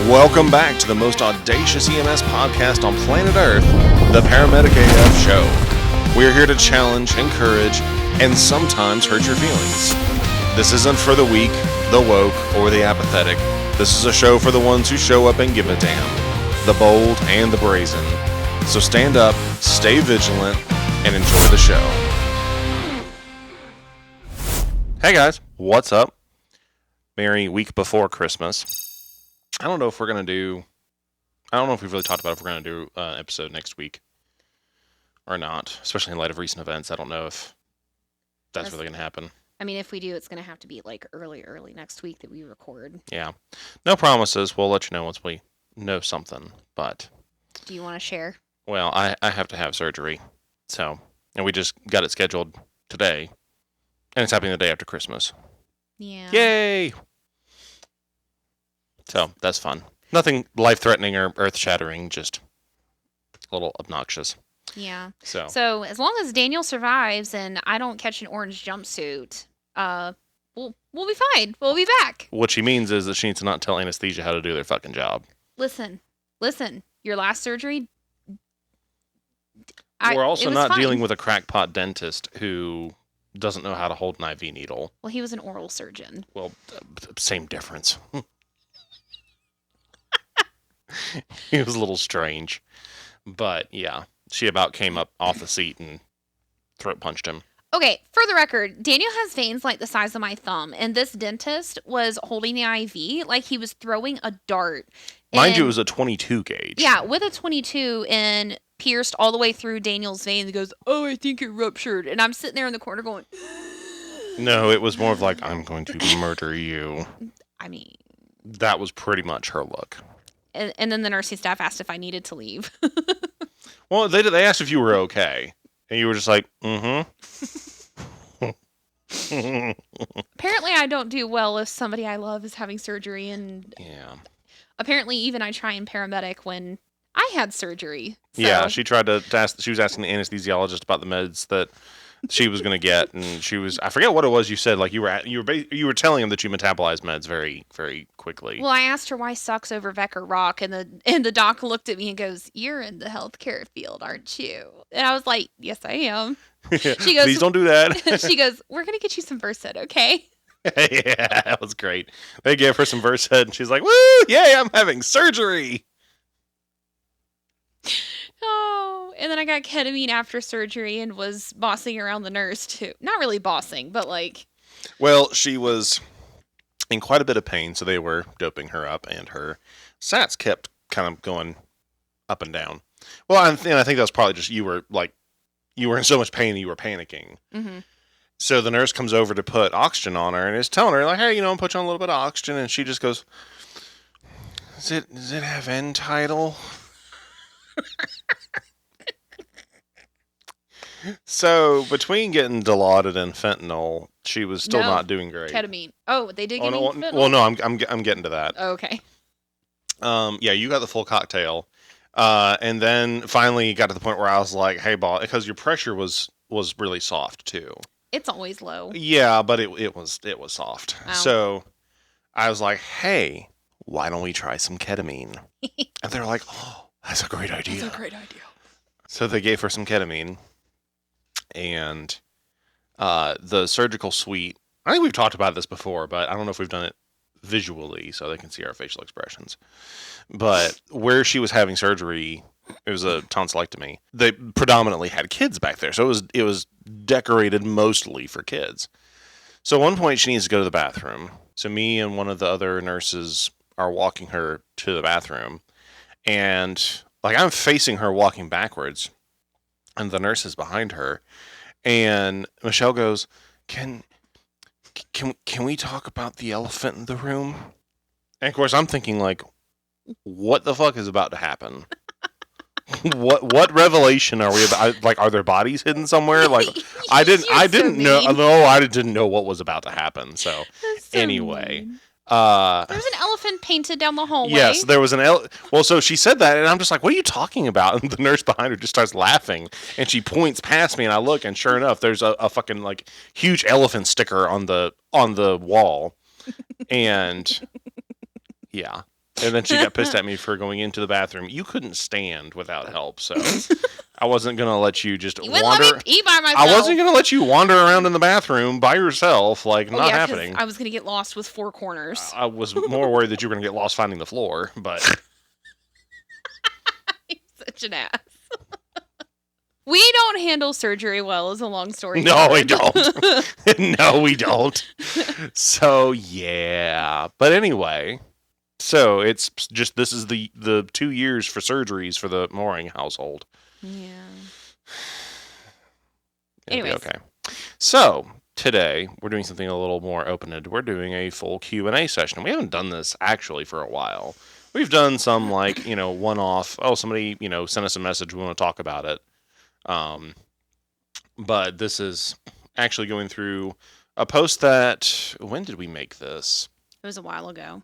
Welcome back to the most audacious EMS podcast on planet Earth, the Paramedic AF Show. We're here to challenge, encourage, and sometimes hurt your feelings. This isn't for the weak, the woke, or the apathetic. This is a show for the ones who show up and give a damn, the bold and the brazen. So stand up, stay vigilant, and enjoy the show. Hey guys, what's up? Merry week before Christmas. I don't know if we've really talked about if we're going to do an episode next week or not, especially in light of recent events. I don't know if that's really going to happen. I mean, if we do, it's going to have to be like early next week that we record. Yeah. No promises. We'll let you know once we know something, but... Do you want to share? Well, I have to have surgery, and we just got it scheduled today, and it's happening the day after Christmas. Yeah. Yay! So, that's fun. Nothing life-threatening or earth-shattering, just a little obnoxious. Yeah. So as long as Daniel survives and I don't catch an orange jumpsuit, we'll be fine. We'll be back. What she means is that she needs to not tell anesthesia how to do their fucking job. Listen. Your last surgery... We're also not dealing with a crackpot dentist who doesn't know how to hold an IV needle. Well, he was an oral surgeon. Well, same difference. He was a little strange. But, yeah. She about came up off the seat and throat punched him. Okay, for the record, Daniel has veins like the size of my thumb, and this dentist was holding the IV like he was throwing a dart. Mind you, it was a 22 gauge. Yeah, with a 22 and pierced all the way through Daniel's vein. He goes, "Oh, I think it ruptured." And I'm sitting there in the corner going... No, it was more of like, I'm going to murder you. I mean... That was pretty much her look. And then the nursing staff asked if I needed to leave. Well, they asked if you were okay. And you were just like, mm-hmm. Apparently I don't do well if somebody I love is having surgery. And yeah. Apparently even I try and paramedic when I had surgery. So. Yeah, she tried to ask, she was asking the anesthesiologist about the meds that she was going to get, and she was, I forget what it was you said, like you were telling him that you metabolize meds very, very quickly. Well, I asked her why sucks over Vec or Rock, and the doc looked at me and goes, "You're in the healthcare field, aren't you?" And I was like, "Yes, I am." She goes, "Please don't do that." She goes, "We're going to get you some Versed, okay?" Yeah, that was great. They gave her some Versed, and she's like, "Woo, yay, I'm having surgery." Oh, and then I got ketamine after surgery and was bossing around the nurse too. Not really bossing, but like... Well, she was in quite a bit of pain, so they were doping her up, and her sats kept kind of going up and down. Well, I think that was probably just you were in so much pain that you were panicking. Mm-hmm. So the nurse comes over to put oxygen on her and is telling her, like, "Hey, I'm put you on a little bit of oxygen," and she just goes, Does it have end tidal?" So, between getting Dilaudid and fentanyl, she was still not doing great. Ketamine. Oh, they did give me fentanyl? Well, no, I'm getting to that. Oh, okay. Yeah, you got the full cocktail. And then finally got to the point where I was like, "Hey, boss," because your pressure was really soft, too. It's always low. Yeah, but it was soft. Oh. So, I was like, "Hey, why don't we try some ketamine?" And they're like, "Oh, that's a great idea." That's a great idea. So they gave her some ketamine. And the surgical suite, I think we've talked about this before, but I don't know if we've done it visually so they can see our facial expressions. But where she was having surgery, it was a tonsillectomy. They predominantly had kids back there, so it was decorated mostly for kids. So at one point she needs to go to the bathroom. So me and one of the other nurses are walking her to the bathroom, and like I'm facing her walking backwards. And the nurse is behind her, and Michelle goes, Can we talk about the elephant in the room?" And of course, I'm thinking like, what the fuck is about to happen? What revelation are we about? Like, are there bodies hidden somewhere? Like, I didn't know what was about to happen. So anyway. Mean. There was an elephant painted down the hallway. Yes, there was an Well, so she said that, and I'm just like, "What are you talking about?" And the nurse behind her just starts laughing, and she points past me, and I look, and sure enough, there's a fucking like huge elephant sticker on the wall, and yeah. And then she got pissed at me for going into the bathroom. You couldn't stand without help, so I wasn't going to let you just You wouldn't let me wander. pee by I myself. wasn't going to let you wander around in the bathroom by yourself, like, Oh not yeah, because happening. I was gonna get lost with four corners. I was more worried that you were going to get lost finding the floor, but Such an ass. We don't handle surgery well, is a long story. no, we short. don't. No, we don't. So, yeah. But anyway, so it's just this is the 2 years for surgeries for the Mooring household. Yeah. It'll be Anyways. okay. So, today we're doing something a little more open-ended. We're doing a full Q&A session. We haven't done this actually for a while. We've done some like, one-off, somebody, sent us a message, we want to talk about it. But this is actually going through a post that, when did we make this? It was a while ago.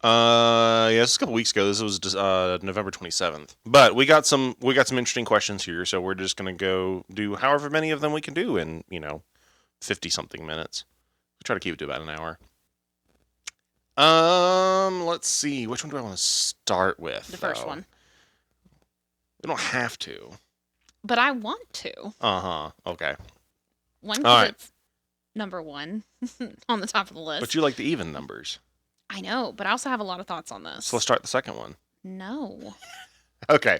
Yeah, this was a couple weeks ago. This was November 27th. But we got some interesting questions here, so we're just gonna go do however many of them we can do in 50 something minutes. We try to keep it to about an hour. Let's see. Which one do I want to start with? The first one. We don't have to. But I want to. Okay. One, All right. it's number one on the top of the list. But you like the even numbers. I know, but I also have a lot of thoughts on this. So let's start the second one. No. Okay.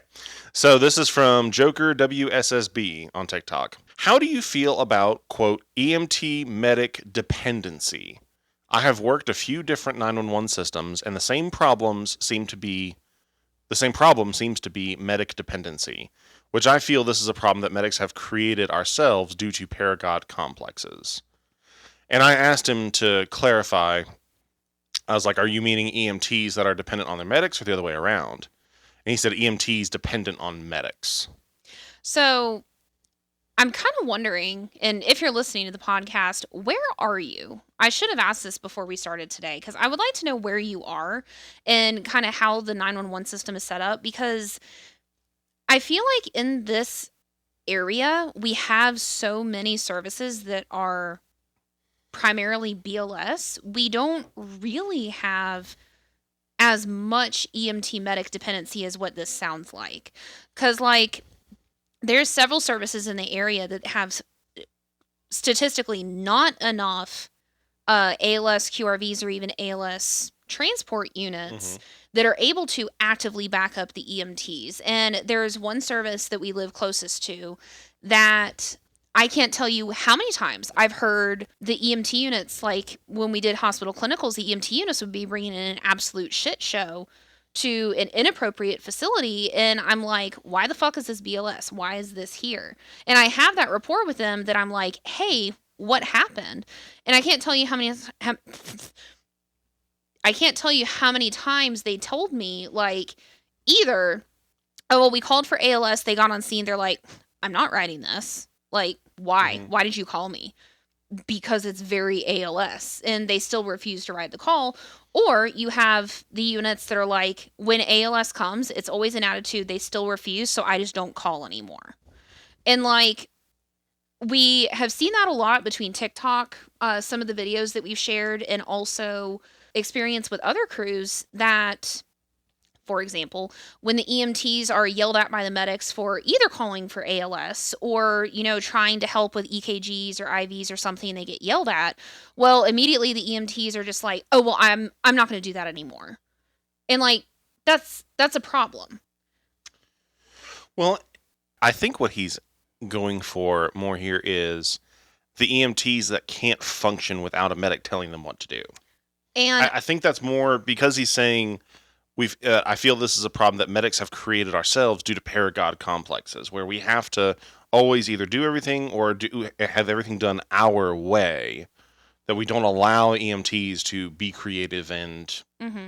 So this is from Joker WSSB on TikTok. How do you feel about, quote, EMT-Medic dependency? I have worked a few different 911 systems, and the same problem seems to be medic dependency, which I feel this is a problem that medics have created ourselves due to paragod complexes. And I asked him to clarify. I was like, are you meaning EMTs that are dependent on their medics or the other way around? And he said EMTs dependent on medics. So I'm kind of wondering, and if you're listening to the podcast, where are you? I should have asked this before we started today, because I would like to know where you are and kind of how the 911 system is set up, because I feel like in this area, we have so many services that are primarily BLS. We don't really have as much EMT-Medic dependency as what this sounds like. Because, there's several services in the area that have statistically not enough ALS QRVs or even ALS transport units that are able to actively back up the EMTs. And there's one service that we live closest to that I can't tell you how many times I've heard the EMT units, like when we did hospital clinicals, the EMT units would be bringing in an absolute shit show to an inappropriate facility. And I'm like, why the fuck is this BLS? Why is this here? And I have that rapport with them that I'm like, hey, what happened? And I can't tell you how many times they told me, like, either, oh, well, we called for ALS, they got on scene, they're like, I'm not writing this. Like, why? Why did you call me? Because it's very ALS, and they still refuse to write the call. Or you have the units that are like, when ALS comes, it's always an attitude, they still refuse, so I just don't call anymore. And we have seen that a lot between TikTok, some of the videos that we've shared, and also experience with other crews that, for example, when the EMTs are yelled at by the medics for either calling for ALS or, trying to help with EKGs or IVs or something, they get yelled at. Well, immediately the EMTs are just like, oh, well, I'm not going to do that anymore. And that's a problem. Well, I think what he's going for more here is the EMTs that can't function without a medic telling them what to do. And I think that's more because he's saying I feel this is a problem that medics have created ourselves due to paragod complexes, where we have to always either do everything or have everything done our way, that we don't allow EMTs to be creative and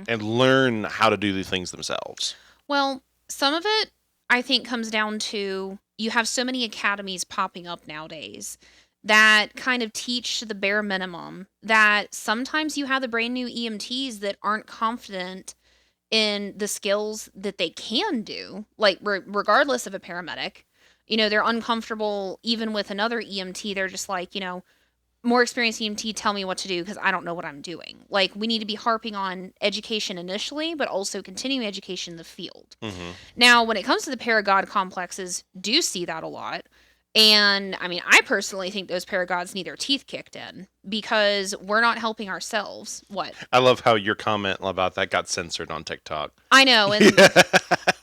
learn how to do the things themselves. Well, some of it, I think, comes down to you have so many academies popping up nowadays that kind of teach the bare minimum, that sometimes you have the brand new EMTs that aren't confident in the skills that they can do, like regardless of a paramedic. They're uncomfortable even with another EMT. They're just like, more experienced EMT tell me what to do because I don't know what I'm doing. Like, we need to be harping on education initially, but also continuing education in the field. Mm-hmm. Now, when it comes to the paragod complexes, do see that a lot. And I mean, I personally think those paragods need their teeth kicked in because we're not helping ourselves. What? I love how your comment about that got censored on TikTok. I know, and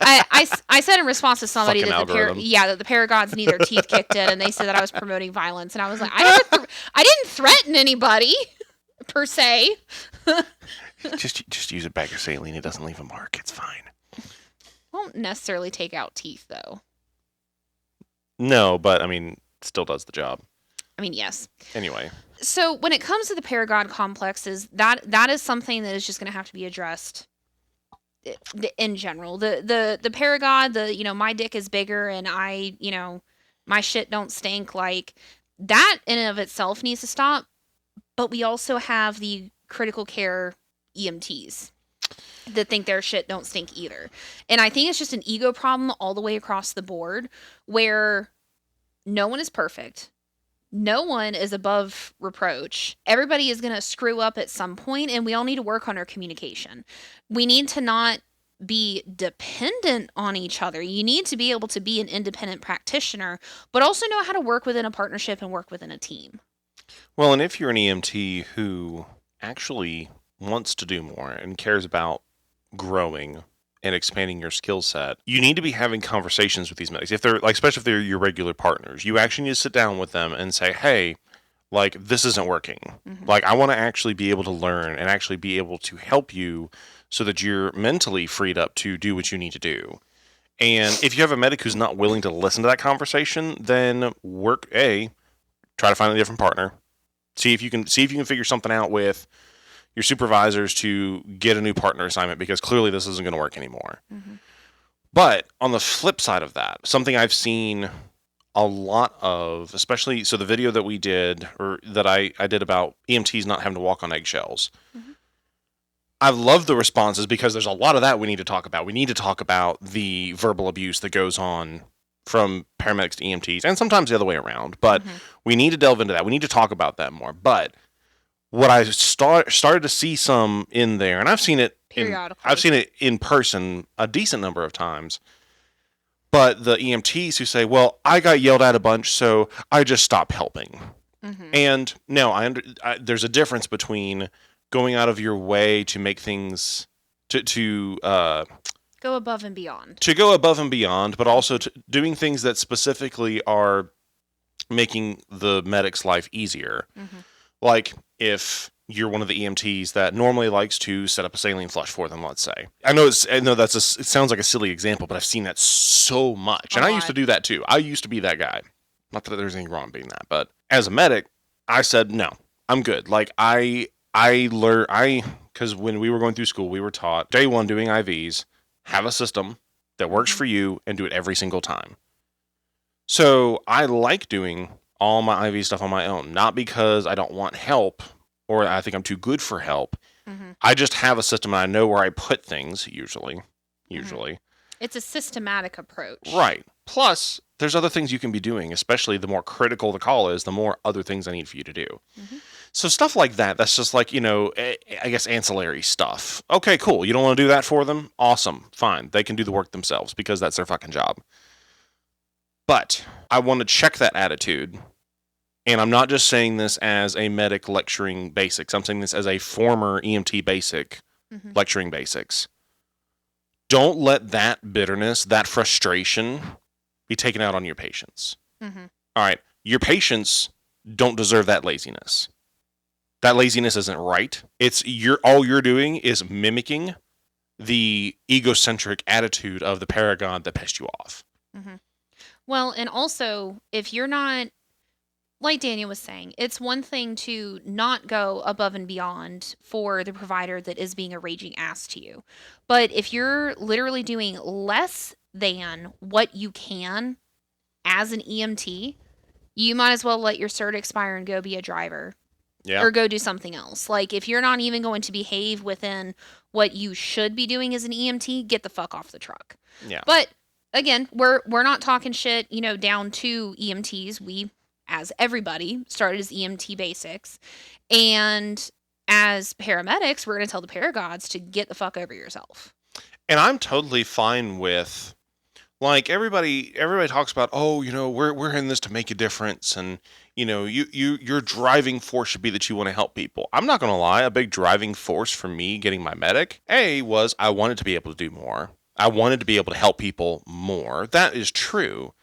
I said in response to somebody Fucking that algorithm. that the paragods need their teeth kicked in, and they said that I was promoting violence, and I was like, I didn't threaten anybody per se. just use a bag of saline. It doesn't leave a mark. It's fine. Won't necessarily take out teeth though. No, but I mean, still does the job. I mean, yes. Anyway. So when it comes to the paragod complexes, that is something that is just going to have to be addressed in general. The paragod, my dick is bigger and my shit don't stink, like that in and of itself needs to stop. But we also have the critical care EMTs that think their shit don't stink either. And I think it's just an ego problem all the way across the board where no one is perfect. No one is above reproach. Everybody is going to screw up at some point, and we all need to work on our communication. We need to not be dependent on each other. You need to be able to be an independent practitioner, but also know how to work within a partnership and work within a team. Well, and if you're an EMT who actually wants to do more and cares about growing and expanding your skill set, you need to be having conversations with these medics. If they're especially if they're your regular partners, you actually need to sit down with them and say, "Hey, this isn't working. Mm-hmm. I want to actually be able to learn and actually be able to help you so that you're mentally freed up to do what you need to do." And if you have a medic who's not willing to listen to that conversation, then try to find a different partner. See if you can figure something out with your supervisors to get a new partner assignment, because clearly this isn't going to work anymore. Mm-hmm. But on the flip side of that, something I've seen a lot of, especially the video that we did, or that I did about EMTs not having to walk on eggshells. Mm-hmm. I've loved the responses because there's a lot of that we need to talk about. We need to talk about the verbal abuse that goes on from paramedics to EMTs, and sometimes the other way around. But we need to delve into that. We need to talk about that more. But what I started to see some in there, and I've seen it in person a decent number of times. But the EMTs who say, "Well, I got yelled at a bunch, so I just stopped helping." Mm-hmm. And no, there's a difference between going out of your way to make things to go above and beyond. To go above and beyond, but also doing things that specifically are making the medic's life easier. Mm-hmm. Like if you're one of the EMTs that normally likes to set up a saline flush for them, let's say. I know it sounds like a silly example, but I've seen that so much. And I used to do that too. I used to be that guy. Not that there's anything wrong being that, but as a medic, I said, no, I'm good. Because when we were going through school, we were taught day one doing IVs, have a system that works for you and do it every single time. So I like doing all my IV stuff on my own, not because I don't want help or I think I'm too good for help. Mm-hmm. I just have a system and I know where I put things usually. It's a systematic approach. Right. Plus, there's other things you can be doing, especially the more critical the call is, the more other things I need for you to do. Mm-hmm. So stuff like that's just I guess ancillary stuff. Okay, cool. You don't want to do that for them? Awesome. Fine. They can do the work themselves because that's their fucking job. But I want to check that attitude. And I'm not just saying this as a medic lecturing basics. I'm saying this as a former EMT basic lecturing basics. Don't let that bitterness, that frustration be taken out on your patients. Mm-hmm. All right. Your patients don't deserve that laziness. That laziness isn't right. All you're doing is mimicking the egocentric attitude of the paragon that pissed you off. Mm-hmm. Well, and also, if you're not, like Daniel was saying, it's one thing to not go above and beyond for the provider that is being a raging ass to you. But if you're literally doing less than what you can as an EMT, you might as well let your cert expire and go be a driver. Yeah. Or go do something else. Like, if you're not even going to behave within what you should be doing as an EMT, get the fuck off the truck. Yeah. But again, we're not talking shit, down to EMTs. We as everybody, started as EMT basics. And as paramedics, we're going to tell the paragods to get the fuck over yourself. And I'm totally fine with, like, everybody talks about, oh, we're in this to make a difference, and your driving force should be that you want to help people. I'm not gonna lie, a big driving force for me getting my medic was I wanted to be able to do more. I wanted to be able to help people more. That is true.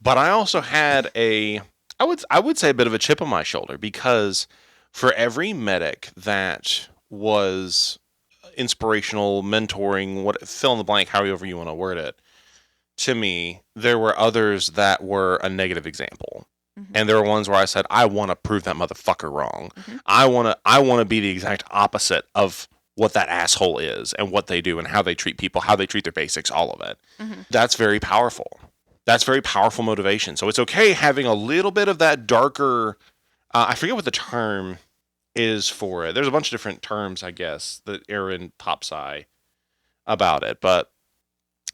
But I also had I would say a bit of a chip on my shoulder, because for every medic that was inspirational, mentoring, what, fill in the blank, however you want to word it, to me, there were others that were a negative example. Mm-hmm. And there were ones where I said, I want to prove that motherfucker wrong. Mm-hmm. I want to be the exact opposite of what that asshole is and what they do and how they treat people, how they treat their basics, all of it. Mm-hmm. That's very powerful. That's very powerful motivation. So it's okay having a little bit of that darker, I forget what the term is for it. There's a bunch of different terms, I guess, that are in pop sci about it. But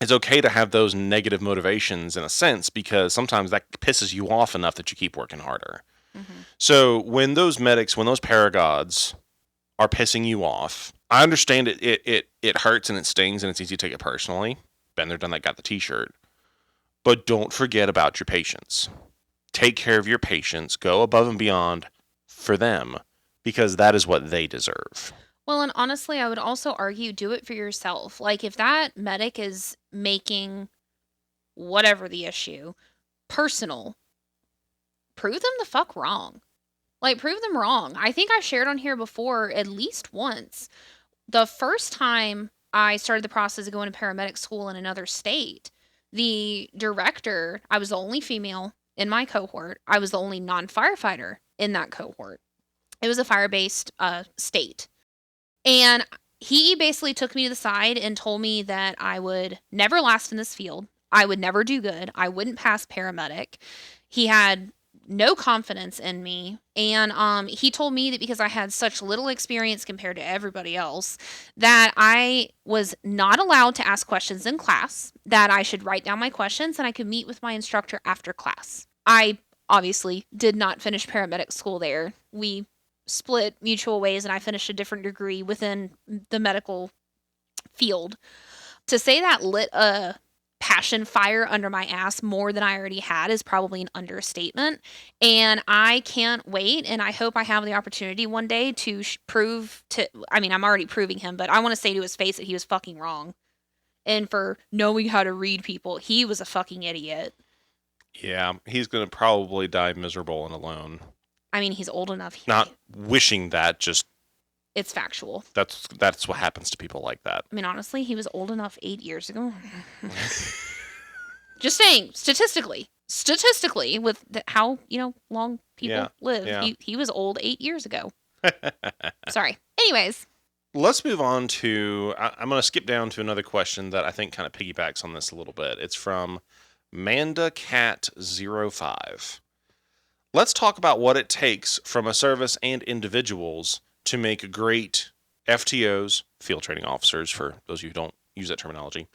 it's okay to have those negative motivations in a sense, because sometimes that pisses you off enough that you keep working harder. Mm-hmm. So when those medics, when those paragods are pissing you off, I understand it hurts and it stings and it's easy to take it personally. Been there, done that, got the t-shirt. But don't forget about your patients. Take care of your patients. Go above and beyond for them, because that is what they deserve. Well, and honestly, I would also argue do it for yourself. Like, if that medic is making whatever the issue personal, prove them the fuck wrong. Like, prove them wrong. I think I've shared on here before at least once. The first time I started the process of going to paramedic school in another state, the director, I was the only female in my cohort. I was the only non-firefighter in that cohort. It was a fire-based state. And he basically took me to the side and told me that I would never last in this field. I would never do good. I wouldn't pass paramedic. He had no confidence in me. And he told me that because I had such little experience compared to everybody else, that I was not allowed to ask questions in class, that I should write down my questions, and I could meet with my instructor after class. I obviously did not finish paramedic school there. We split mutual ways and I finished a different degree within the medical field. To say that lit a passion fire under my ass more than I already had is probably an understatement. And I can't wait. And I hope I have the opportunity one day to prove to, I mean, I'm already proving him, but I want to say to his face that he was fucking wrong. And for knowing how to read people, he was a fucking idiot. Yeah, he's going to probably die miserable and alone. I mean, he's old enough. Not wishing that, just... It's factual. That's what happens to people like that. I mean, honestly, he was old enough 8 years ago. Just saying, statistically, with how, long people live, he was old 8 years ago. Sorry. Anyways. Let's move on to... I'm going to skip down to another question that I think kind of piggybacks on this a little bit. It's from MandaCat05. Let's talk about what it takes from a service and individuals to make great FTOs, field training officers, for those of you who don't use that terminology,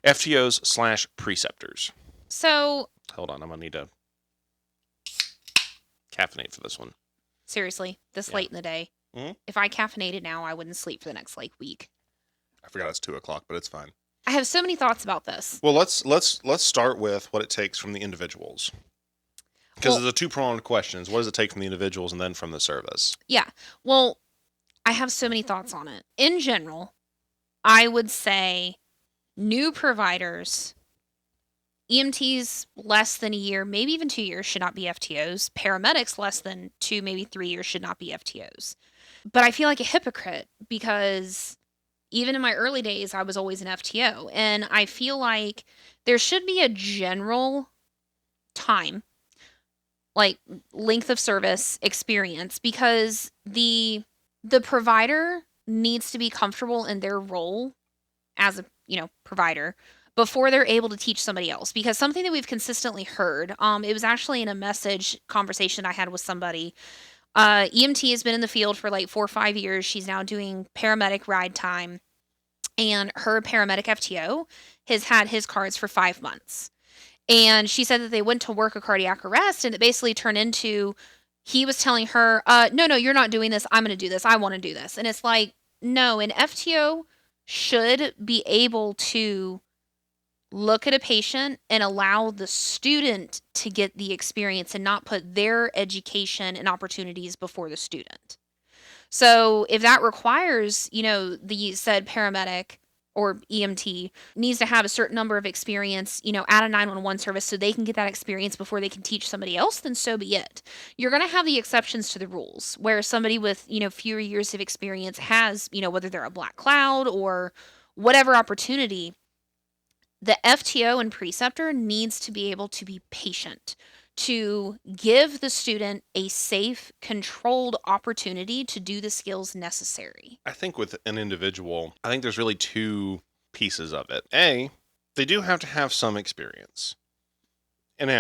FTOs/preceptors. So... Hold on, I'm going to need to caffeinate for this one. Seriously, late in the day. Mm-hmm. If I caffeinated now, I wouldn't sleep for the next, week. I forgot it's 2 o'clock, but it's fine. I have so many thoughts about this. Well, let's start with what it takes from the individuals. Because there's a two-pronged question. What does it take from the individuals and then from the service? Yeah. Well, I have so many thoughts on it. In general, I would say new providers, EMTs less than a year, maybe even 2 years, should not be FTOs. Paramedics less than 2, maybe 3 years should not be FTOs. But I feel like a hypocrite because even in my early days, I was always an FTO. And I feel like there should be a general time, like length of service, experience, because the provider needs to be comfortable in their role as a provider before they're able to teach somebody else. Because something that we've consistently heard, it was actually in a message conversation I had with somebody. EMT has been in the field for 4 or 5 years. She's now doing paramedic ride time, and her paramedic FTO has had his cards for 5 months. And she said that they went to work a cardiac arrest, and it basically turned into he was telling her, no, no, you're not doing this. I'm going to do this. I want to do this. And it's like, no, an FTO should be able to look at a patient and allow the student to get the experience and not put their education and opportunities before the student. So if that requires, the said paramedic or EMT needs to have a certain number of experience, at a 911 service so they can get that experience before they can teach somebody else, then so be it. You're going to have the exceptions to the rules where somebody with, fewer years of experience has, whether they're a black cloud or whatever opportunity, the FTO and preceptor needs to be able to be patient, to give the student a safe, controlled opportunity to do the skills necessary. I think with an individual, I think there's really two pieces of it. A, they do have to have some experience. And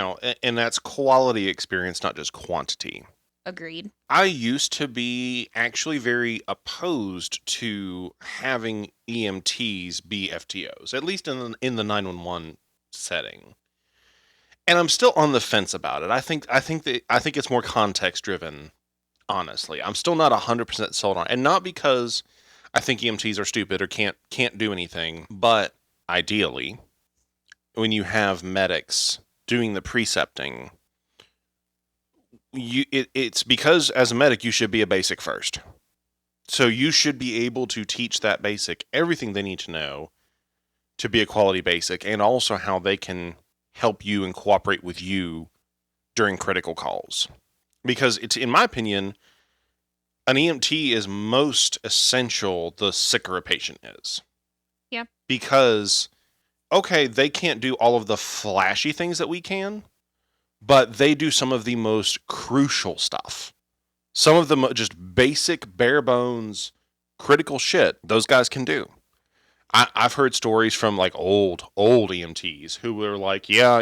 that's quality experience, not just quantity. Agreed. I used to be actually very opposed to having EMTs be FTOs, at least in the 911 setting. And I'm still on the fence about it. I think it's more context driven, honestly. I'm still not 100% sold on it. And not because I think EMTs are stupid or can't do anything, but ideally, when you have medics doing the precepting, it's because as a medic you should be a basic first. So you should be able to teach that basic everything they need to know to be a quality basic, and also how they can help you and cooperate with you during critical calls. Because it's, in my opinion, an EMT is most essential the sicker a patient is. Yeah. Because, okay, they can't do all of the flashy things that we can, but they do some of the most crucial stuff. Some of the just basic, bare bones, critical shit those guys can do. I've heard stories from like old EMTs who were like, yeah,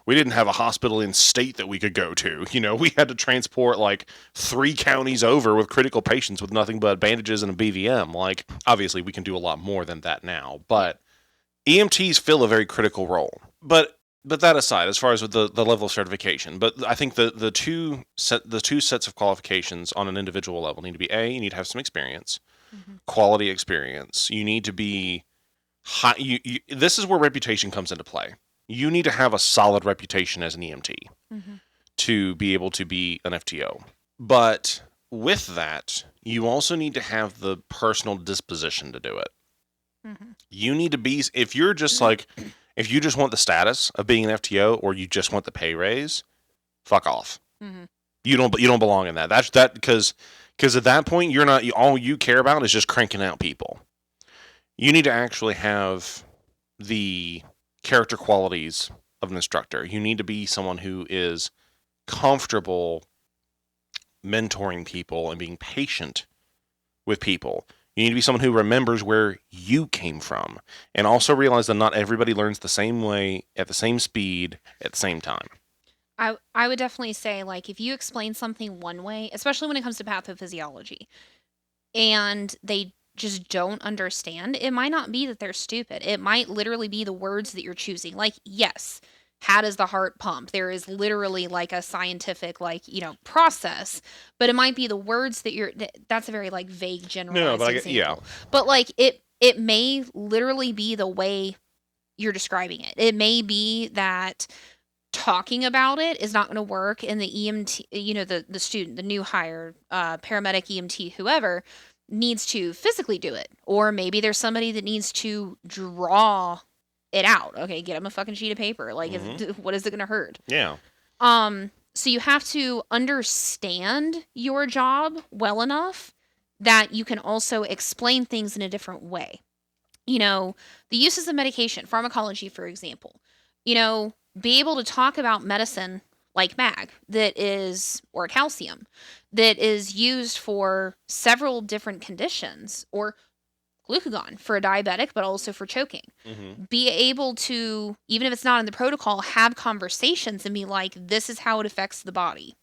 we didn't have a hospital in state that we could go to. We had to transport like 3 counties over with critical patients with nothing but bandages and a BVM. Like, obviously, we can do a lot more than that now, but EMTs fill a very critical role. But that aside, as far as the level of certification, but I think the two sets of qualifications on an individual level need to be: A, you need to have some experience, quality experience. You need to be high. This is where reputation comes into play. You need to have a solid reputation as an EMT to be able to be an FTO. But with that, you also need to have the personal disposition to do it. You need to be, if you're just like, if you just want the status of being an FTO or you just want the pay raise, fuck off. You don't belong in that. That's that because at that point you're not, all you care about is just cranking out people. You need to actually have the character qualities of an instructor. You need to be someone who is comfortable mentoring people and being patient with people. You need to be someone who remembers where you came from, and also realize that not everybody learns the same way, at the same speed, at the same time. I would definitely say, like, if you explain something one way, especially when it comes to pathophysiology, and they just don't understand, it might not be that they're stupid. It might literally be the words that you're choosing. Like, yes, how does the heart pump? There is literally like a scientific, like, process, but it might be the words that that's a very like vague generalized example. Yeah. But like it may literally be the way you're describing it. It may be that talking about it is not going to work, and the EMT, the student, the new hire, paramedic, EMT, whoever, needs to physically do it. Or maybe there's somebody that needs to draw it out. Okay, get them a fucking sheet of paper. Like, what is it going to hurt? Yeah. So you have to understand your job well enough that you can also explain things in a different way. The uses of medication, pharmacology, for example. Be able to talk about medicine like mag or calcium that is used for several different conditions, or glucagon for a diabetic, but also for choking. Be able to, even if it's not in the protocol, have conversations and be like, this is how it affects the body.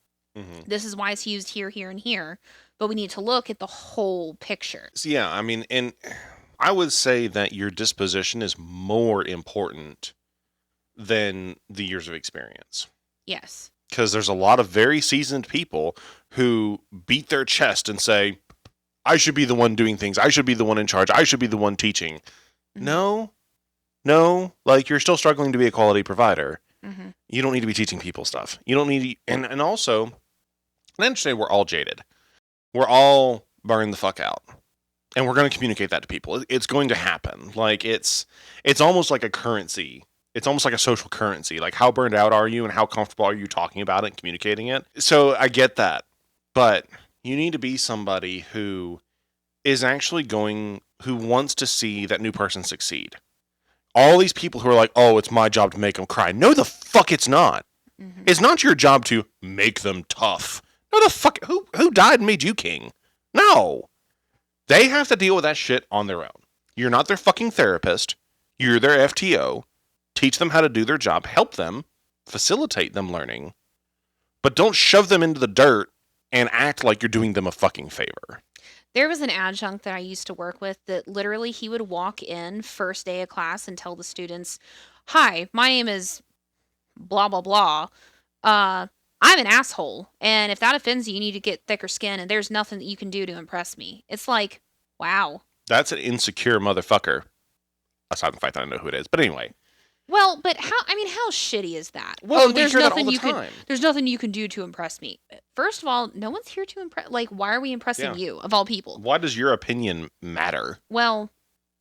This is why it's used here, here, and here. But we need to look at the whole picture. So, yeah, I mean, and I would say that your disposition is more important than the years of experience. Yes. Because there's a lot of very seasoned people who beat their chest and say, I should be the one doing things. I should be the one in charge. I should be the one teaching. Mm-hmm. No, like you're still struggling to be a quality provider. Mm-hmm. You don't need to be teaching people stuff. You don't need to, and also, I understand we're all jaded. We're all burned the fuck out. And we're going to communicate that to people. It's going to happen. Like it's almost like a currency. It's almost like a social currency. Like how burned out are you and how comfortable are you talking about it and communicating it? So I get that. But you need to be somebody who is actually who wants to see that new person succeed. All these people who are like, oh, it's my job to make them cry. No, the fuck it's not. Mm-hmm. It's not your job to make them tough. No, the fuck, who died and made you king? No. They have to deal with that shit on their own. You're not their fucking therapist. You're their FTO. Teach them how to do their job. Help them. Facilitate them learning. But don't shove them into the dirt and act like you're doing them a fucking favor. There was an adjunct that I used to work with that literally he would walk in first day of class and tell the students, hi, my name is blah, blah, blah. I'm an asshole. And if that offends you, you need to get thicker skin. And there's nothing that you can do to impress me. It's like, wow. That's an insecure motherfucker. Aside from the fact that I know who it is. But anyway. Well, but how shitty is that? Well, there's nothing there's nothing you can do to impress me. First of all, no one's here to impress. Like, why are we impressing you of all people? Why does your opinion matter? Well,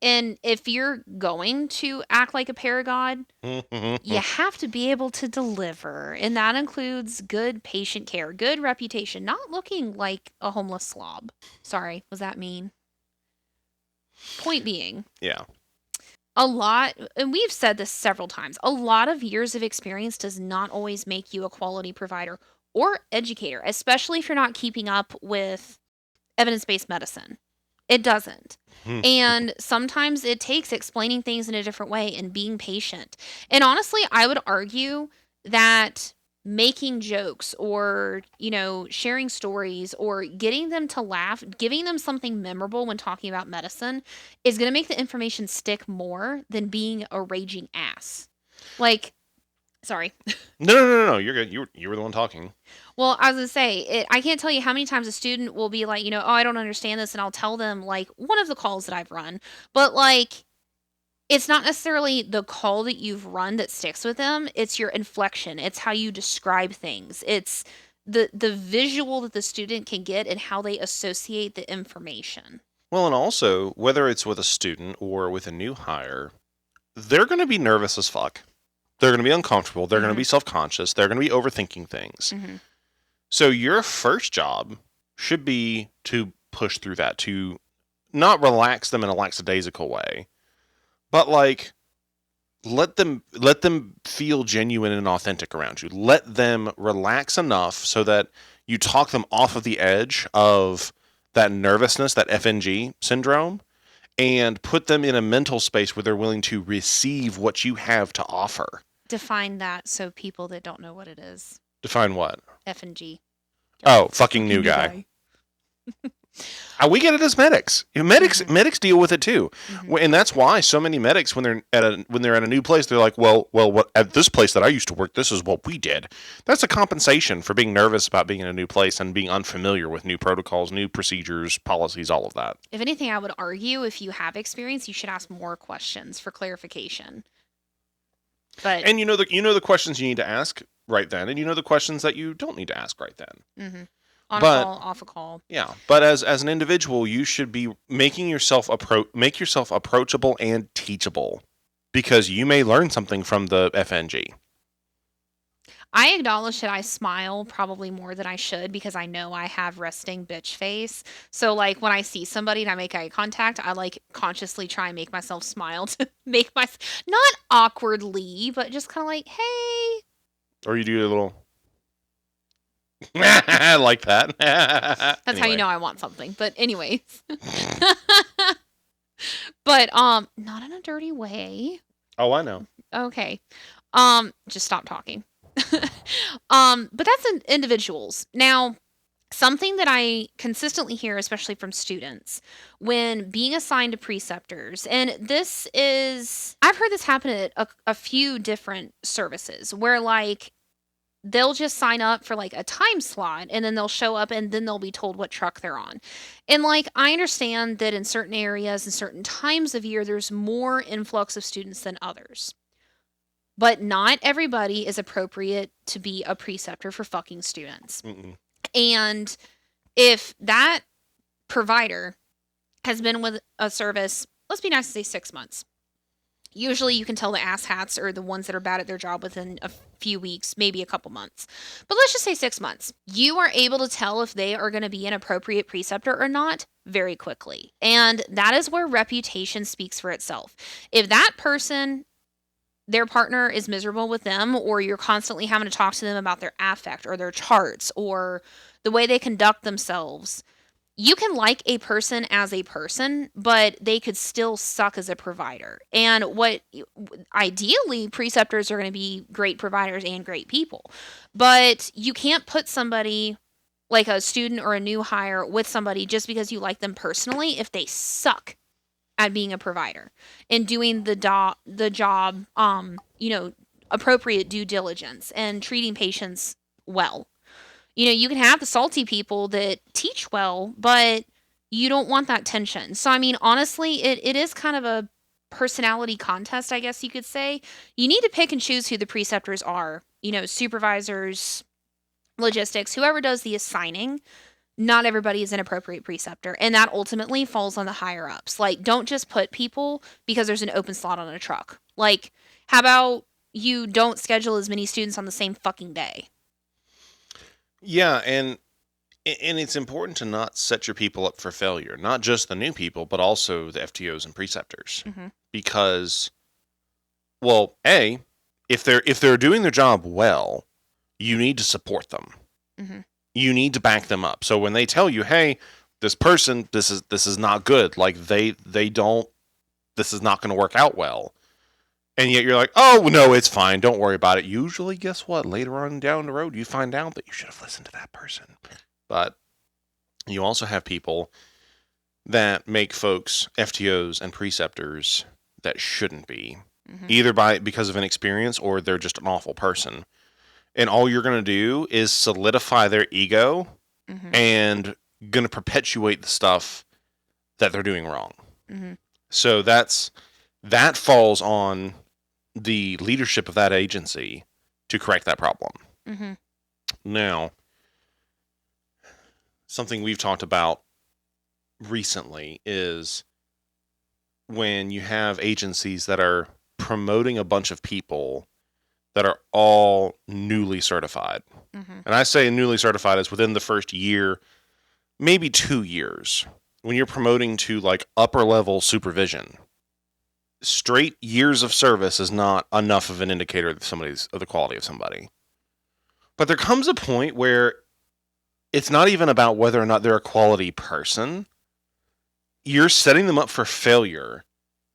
and if you're going to act like a paragod, you have to be able to deliver, and that includes good patient care, good reputation, not looking like a homeless slob. Sorry, was that mean? Point being, yeah. a lot, and we've said this several times, a lot of years of experience does not always make you a quality provider or educator, especially if you're not keeping up with evidence-based medicine. It doesn't. And sometimes it takes explaining things in a different way and being patient. And honestly, I would argue that making jokes or, sharing stories or getting them to laugh, giving them something memorable when talking about medicine is going to make the information stick more than being a raging ass. Like, sorry. No. You're good. You were the one talking. Well, I was going to say, I can't tell you how many times a student will be like, oh, I don't understand this. And I'll tell them, like, one of the calls that I've run. But, like, it's not necessarily the call that you've run that sticks with them. It's your inflection. It's how you describe things. It's the visual that the student can get and how they associate the information. Well, and also, whether it's with a student or with a new hire, they're going to be nervous as fuck. They're going to be uncomfortable. They're going to be self-conscious. They're going to be overthinking things. Mm-hmm. So your first job should be to push through that, to not relax them in a lackadaisical way, but like let them feel genuine and authentic around you. Let them relax enough so that you talk them off of the edge of that nervousness, that FNG syndrome, and put them in a mental space where they're willing to receive what you have to offer. Define that so people that don't know what it is. Define what? FNG. Oh, fucking new guy. We get it as medics. Medics deal with it too, and that's why so many medics, when they're at a new place, they're like, well, what, at this place that I used to work, this is what we did. That's a compensation for being nervous about being in a new place and being unfamiliar with new protocols, new procedures, policies, all of that. If anything, I would argue if you have experience, you should ask more questions for clarification. But and you know the questions you need to ask right then, and you know the questions that you don't need to ask right then. Mm-hmm. On a call, off a call. Yeah, but as an individual, you should be making yourself approachable and teachable, because you may learn something from the FNG. I acknowledge that I smile probably more than I should because I know I have resting bitch face. So like when I see somebody and I make eye contact, I like consciously try and make myself smile to make not awkwardly, but just kind of like, hey. Or you do a little like that. That's anyway. How you know I want something. But anyways. But not in a dirty way. Oh, I know. Okay. Just stop talking. But that's in individuals. Now, Something that I consistently hear, especially from students, when being assigned to preceptors, and this is, I've heard this happen at a few different services where, like, they'll just sign up for like a time slot and then they'll show up and then they'll be told what truck they're on. And like, I understand that in certain areas and certain times of year, there's more influx of students than others. But not everybody is appropriate to be a preceptor for fucking students. Mm-mm. And if that provider has been with a service, let's be nice and say 6 months. Usually you can tell the asshats are the ones that are bad at their job within a few weeks, maybe a couple months. But let's just say 6 months. You are able to tell if they are going to be an appropriate preceptor or not very quickly. And that is where reputation speaks for itself. If that person, their partner is miserable with them, or you're constantly having to talk to them about their affect or their charts or the way they conduct themselves, you can like a person as a person, but they could still suck as a provider. And what ideally, preceptors are going to be great providers and great people, but you can't put somebody like a student or a new hire with somebody just because you like them personally if they suck at being a provider and doing the job, appropriate due diligence and treating patients well. You can have the salty people that teach well, but you don't want that tension. So, I mean, honestly, it is kind of a personality contest, I guess you could say. You need to pick and choose who the preceptors are. Supervisors, logistics, whoever does the assigning. Not everybody is an appropriate preceptor, and that ultimately falls on the higher ups. Like, don't just put people because there's an open slot on a truck. Like, how about you don't schedule as many students on the same fucking day? Yeah, and it's important to not set your people up for failure, not just the new people, but also the FTOs and preceptors, Mm-hmm. because, well, if they're doing their job well, you need to support them. Mm-hmm. You need to back them up. So when they tell you, "Hey, this person, this is not good," like they don't, this is not going to work out well. And yet you're like, "Oh, no, it's fine. Don't worry about it." Usually, guess what? Later on down the road, you find out that you should have listened to that person. But you also have people that make folks FTOs and preceptors that shouldn't be, Mm-hmm. either because of inexperience or they're just an awful person. And all you're going to do is solidify their ego Mm-hmm. and going to perpetuate the stuff that they're doing wrong. Mm-hmm. So that falls on the leadership of that agency to correct that problem. Mm-hmm. Now, something we've talked about recently is when you have agencies that are promoting a bunch of people that are all newly certified. Mm-hmm. And I say newly certified is within the first year, maybe 2 years. When you're promoting to like upper level supervision, straight years of service is not enough of an indicator of the quality of somebody. But there comes a point where it's not even about whether or not they're a quality person. You're setting them up for failure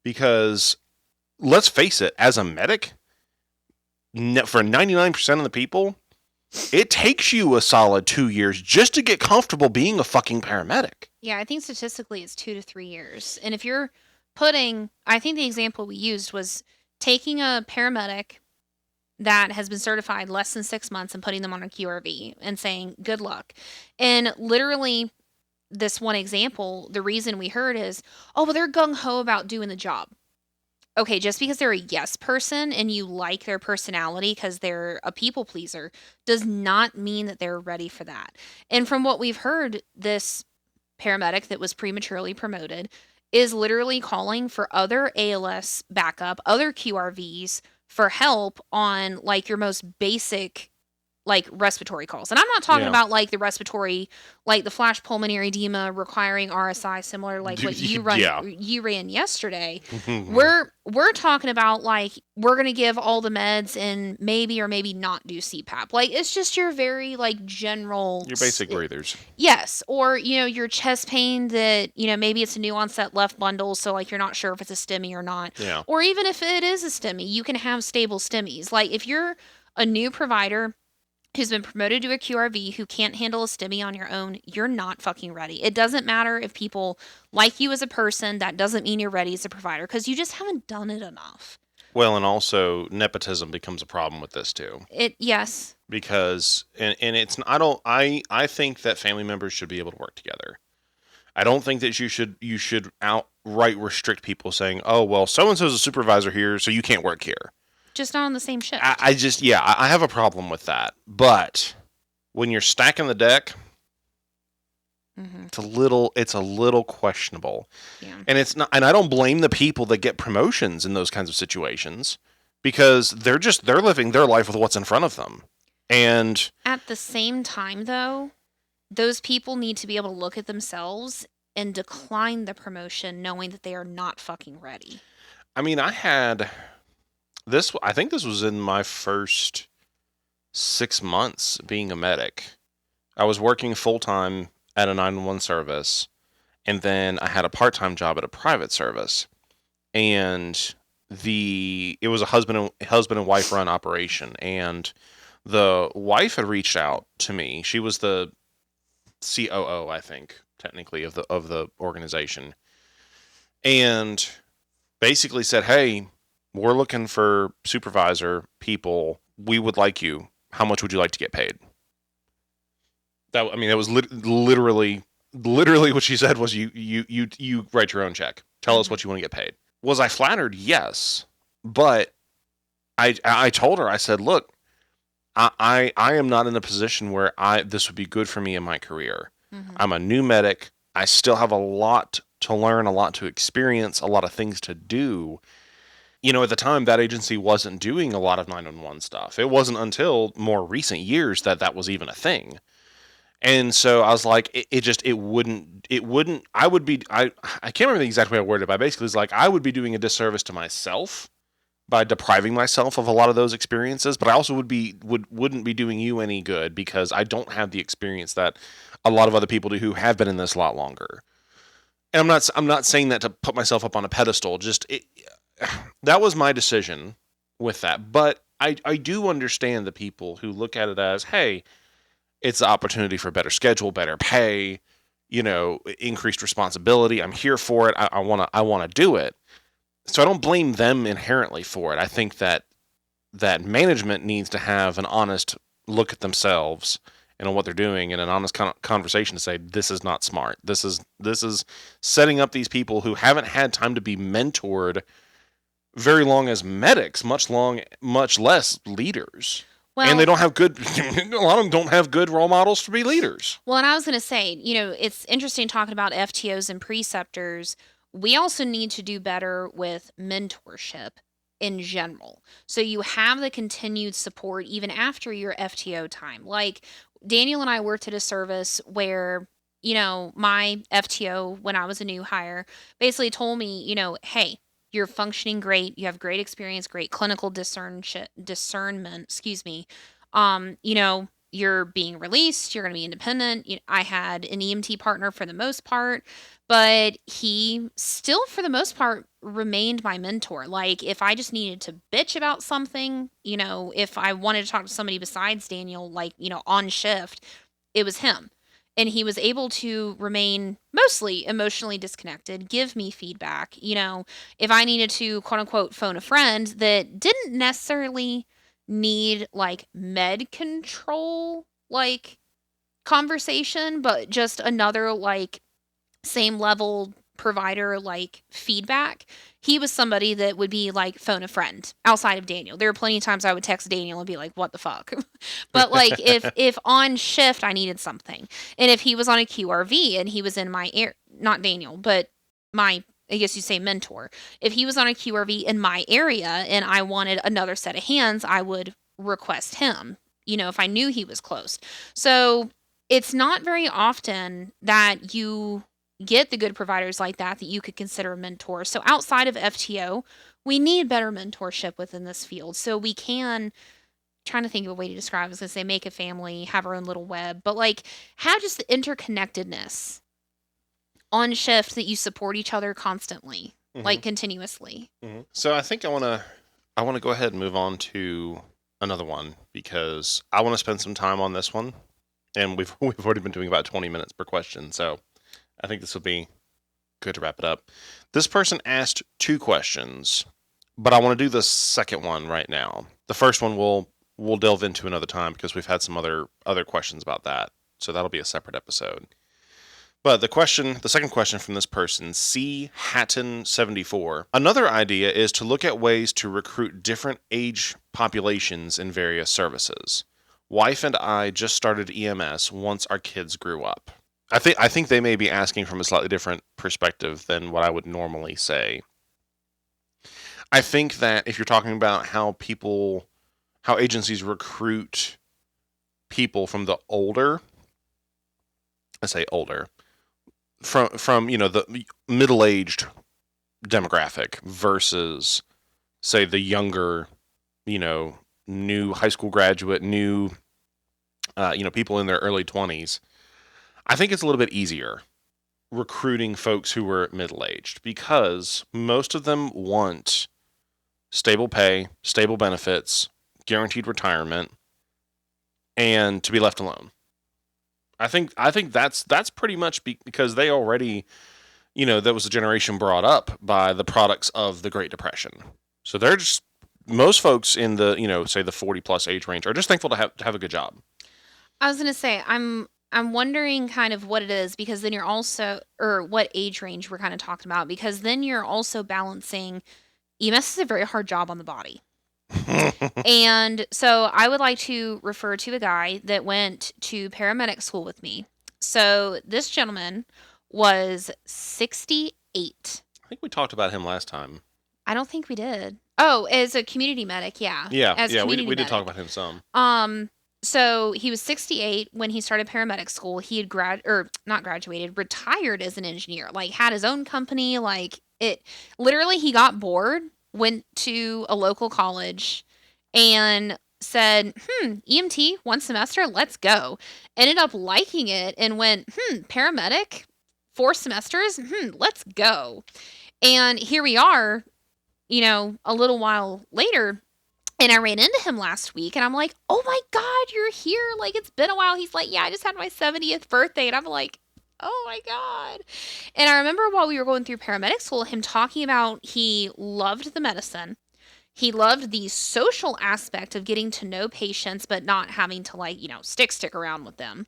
because, let's face it, as a medic, for 99% of the people, it takes you a solid 2 years just to get comfortable being a fucking paramedic. Yeah, I think statistically it's 2 to 3 years. And if you're I think the example we used was taking a paramedic that has been certified less than 6 months and putting them on a QRV and saying, good luck. And literally, this one example, the reason we heard is, oh, well, they're gung ho about doing the job. Okay, just because they're a yes person and you like their personality because they're a people pleaser does not mean that they're ready for that. And from what we've heard, this paramedic that was prematurely promoted is literally calling for other ALS backup, other QRVs for help on like your most basic like respiratory calls. And I'm not talking Yeah. about like the respiratory, like the flash pulmonary edema requiring RSI, similar like what Yeah. you ran yesterday. We're talking about like we're gonna give all the meds and maybe or maybe not do CPAP. Like it's just your very like general Your basic breathers. Yes, or your chest pain that maybe it's a new onset left bundle, so like you're not sure if it's a STEMI or not. Yeah. Or even if it is a STEMI, you can have stable STEMIs. Like if you're a new provider who's been promoted to a QRV who can't handle a STEMI on your own, you're not fucking ready. It doesn't matter if people like you as a person, that doesn't mean you're ready as a provider because you just haven't done it enough. Well, and also nepotism becomes a problem with this too. Yes. Because and it's I think that family members should be able to work together. I don't think that you should outright restrict people saying, "Oh, well, so and so's a supervisor here, so you can't work here." Just not on the same shift. I just I have a problem with that. But when you're stacking the deck, it's a little questionable. Yeah. And it's not, and I don't blame the people that get promotions in those kinds of situations because they're living their life with what's in front of them. And at the same time, though, those people need to be able to look at themselves and decline the promotion knowing that they are not fucking ready. I mean, I think this was in my first 6 months being a medic. I was working full time at a 911 service, and then I had a part-time job at a private service. And it was a husband and wife run operation, and the wife had reached out to me. She was the COO, I think, technically of the organization, and basically said, "Hey, we're looking for supervisor people. We would like you. How much would you like to get paid?" That was literally what she said was, "You write your own check. Tell us what you want to get paid." Was I flattered? Yes, but I told her, I said, "Look, I am not in a position where this would be good for me in my career. I'm a new medic. I still have a lot to learn, a lot to experience, a lot of things to do." At the time, that agency wasn't doing a lot of 911 stuff. It wasn't until more recent years that was even a thing. And so I was like, it wouldn't, I can't remember the exact way I worded it, but I basically was like, I would be doing a disservice to myself by depriving myself of a lot of those experiences, but I also wouldn't be doing you any good because I don't have the experience that a lot of other people do who have been in this a lot longer. And I'm not saying that to put myself up on a pedestal. That was my decision with that. But I do understand the people who look at it as, hey, it's the opportunity for better schedule, better pay, increased responsibility. I'm here for it. I want to do it. So I don't blame them inherently for it. I think that management needs to have an honest look at themselves and on what they're doing, and an honest conversation to say, this is not smart. This is setting up these people who haven't had time to be mentored very long as medics, much less leaders. Well, and they don't have good, a lot of them don't have good role models to be leaders. Well, and I was going to say, it's interesting talking about FTOs and preceptors. We also need to do better with mentorship in general. So you have the continued support even after your FTO time. Like Daniel and I worked at a service where, my FTO, when I was a new hire, basically told me, hey, you're functioning great. You have great experience, great clinical discernment, excuse me. You're being released, you're going to be independent. I had an EMT partner for the most part, but he still, for the most part, remained my mentor. Like, if I just needed to bitch about something, if I wanted to talk to somebody besides Daniel, like, on shift, it was him. And he was able to remain mostly emotionally disconnected, give me feedback. If I needed to, quote unquote, phone a friend that didn't necessarily need like med control, like conversation, but just another like same level provider like feedback, he was somebody that would be like phone a friend outside of Daniel. There were plenty of times I would text Daniel and be like, what the fuck? But like if on shift I needed something, and if he was on a QRV and he was in my not Daniel, but my, I guess you say mentor, if he was on a QRV in my area and I wanted another set of hands, I would request him, if I knew he was close. So it's not very often that you get the good providers like that you could consider a mentor. So outside of FTO, we need better mentorship within this field. So we can, trying to think of a way to describe it, I was going to say make a family, have our own little web, but like have just the interconnectedness on shift that you support each other constantly, like continuously. So I think I want to go ahead and move on to another one because I want to spend some time on this one, and we've already been doing about 20 minutes per question, so I think this will be good to wrap it up. This person asked 2 questions, but I want to do the second one right now. The first one we'll delve into another time because we've had some other questions about that, so that'll be a separate episode. But the second question from this person, C Hatton 74. Another idea is to look at ways to recruit different age populations in various services. Wife and I just started EMS once our kids grew up. I think they may be asking from a slightly different perspective than what I would normally say. I think that if you're talking about how agencies recruit people from the older, I say older, from the middle-aged demographic versus say the younger, new high school graduate, new people in their early 20s. I think it's a little bit easier recruiting folks who were middle-aged because most of them want stable pay, stable benefits, guaranteed retirement, and to be left alone. I think that's pretty much because they already, that was a generation brought up by the products of the Great Depression. So they're just most folks in the say the 40 plus age range are just thankful to have a good job. I was gonna say I'm wondering kind of what it is because then you're also or what age range we're kind of talking about because then you're also balancing EMS is a very hard job on the body. And so I would like to refer to a guy that went to paramedic school with me. So this gentleman was 68. I think we talked about him last time. I don't think we did. Oh, as a community medic, yeah. Yeah, As yeah, we community did talk medic. about him some. So he was 68 when he started paramedic school. He had not graduated, retired as an engineer, like had his own company, like it literally he got bored, went to a local college and said, EMT, 1 semester, let's go. Ended up liking it and went, paramedic, 4 semesters, let's go. And here we are, a little while later, and I ran into him last week and I'm like, oh my God, you're here. Like, it's been a while. He's like, yeah, I just had my 70th birthday. And I'm like, oh my God. And I remember while we were going through paramedic school, him talking about he loved the medicine. He loved the social aspect of getting to know patients, but not having to stick around with them.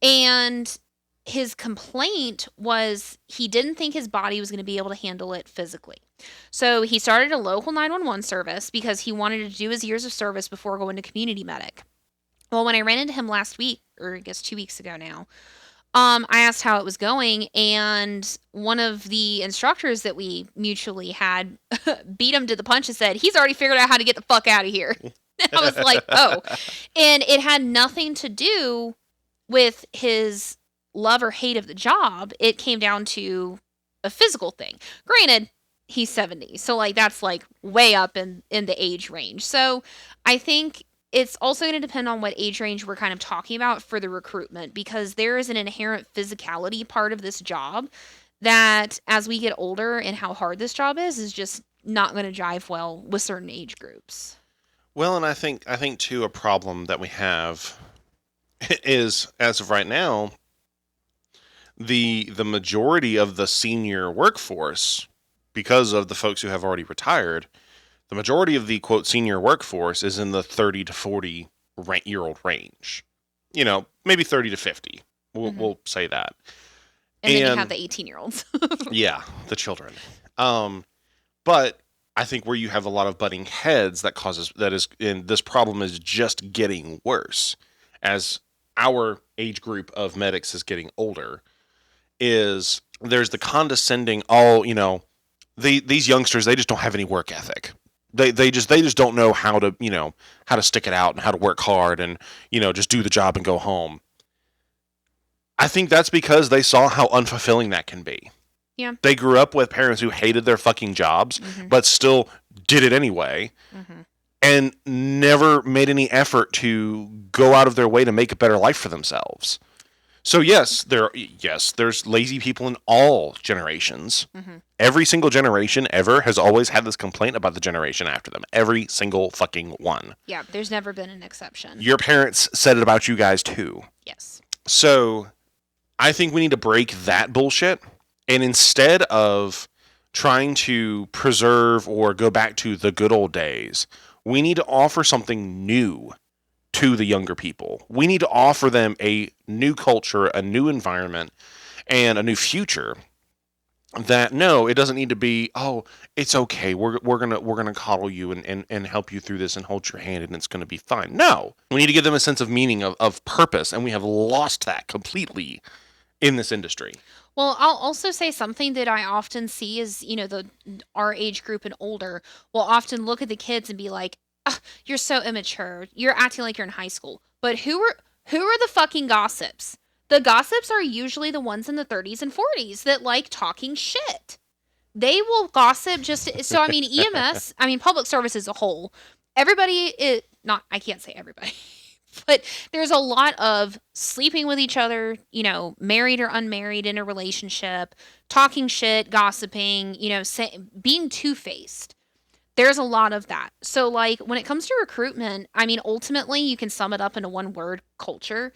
And his complaint was he didn't think his body was going to be able to handle it physically. So he started a local 911 service because he wanted to do his years of service before going to community medic. Well, when I ran into him last week, or I guess 2 weeks ago now, I asked how it was going, and one of the instructors that we mutually had beat him to the punch and said, he's already figured out how to get the fuck out of here. I was like, oh. And it had nothing to do with his love or hate of the job. It came down to a physical thing. Granted, he's 70, so that's way up in the age range. So I think it's also going to depend on what age range we're kind of talking about for the recruitment, because there is an inherent physicality part of this job that as we get older and how hard this job is just not going to jive well with certain age groups. Well, and I think too a problem that we have is, as of right now, the majority of the senior workforce, because of the folks who have already retired, the majority of the quote senior workforce is in the 30 to 40 year old range. Maybe 30 to 50. We'll say that. And then you have the 18-year-olds. Yeah, the children. But I think where you have a lot of butting heads and this problem is just getting worse as our age group of medics is getting older. Is there's the condescending these youngsters, they just don't have any work ethic. They just don't know how to stick it out and how to work hard and just do the job and go home. I think that's because they saw how unfulfilling that can be. Yeah. They grew up with parents who hated their fucking jobs, but still did it anyway, and never made any effort to go out of their way to make a better life for themselves. So there's lazy people in all generations. Hmm. Every single generation ever has always had this complaint about the generation after them. Every single fucking one. Yeah, there's never been an exception. Your parents said it about you guys too. Yes. So I think we need to break that bullshit. And instead of trying to preserve or go back to the good old days, we need to offer something new to the younger people. We need to offer them a new culture, a new environment, and a new future. That no, it doesn't need to be, oh, it's okay. We're gonna coddle you and help you through this and hold your hand and it's gonna be fine. No. We need to give them a sense of meaning, of purpose, and we have lost that completely in this industry. Well, I'll also say something that I often see is, the our age group and older will often look at the kids and be like, "Ugh, you're so immature. You're acting like you're in high school." But who are the fucking gossips? The gossips are usually the ones in the 30s and 40s that like talking shit. They will gossip so I mean EMS, I mean public service as a whole. Everybody is not I can't say everybody. But there's a lot of sleeping with each other, married or unmarried in a relationship, talking shit, gossiping, being two-faced. There's a lot of that. So, like, when it comes to recruitment, I mean, ultimately, you can sum it up into one word: culture.